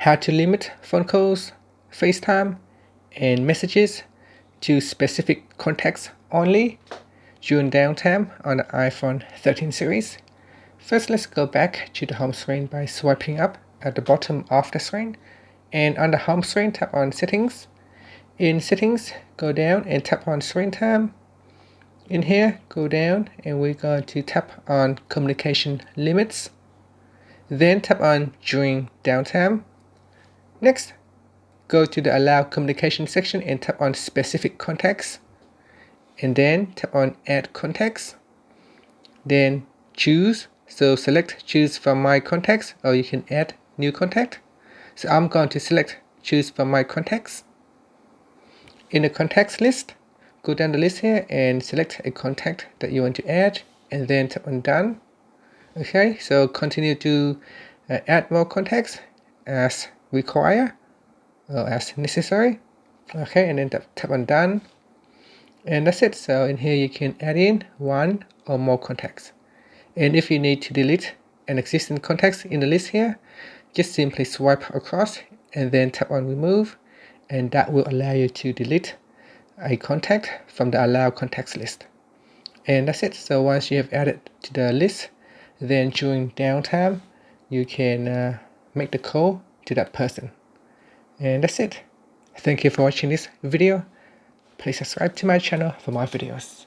how to limit phone calls, FaceTime, and messages to specific contacts only during downtime on the iPhone 13 series. First, let's go back to the home screen by swiping up at the bottom of the screen. And on the home screen, tap on Settings. In Settings, go down and tap on Screen Time. In here, go down and we're going to tap on Communication Limits. Then tap on During Downtime. Next, go to the Allow Communication section and tap on Specific Contacts. And then tap on Add Contacts. Then choose. So select Choose from My Contacts, or you can add New Contact. So I'm going to select Choose from My Contacts. In the contacts list, go down the list here and select a contact that you want to add, and then tap on Done. Okay, so continue to add more contacts as required or as necessary. Okay, and then tap on Done. And that's it. So in here you can add in one or more contacts. And if you need to delete an existing contacts in the list here, just simply swipe across and then tap on Remove, and that will allow you to delete a contact from the Allow Contacts list. And that's it. So once you have added to the list, then during downtime, you can make the call to that person. And that's it. Thank you for watching this video. Please subscribe to my channel for more videos.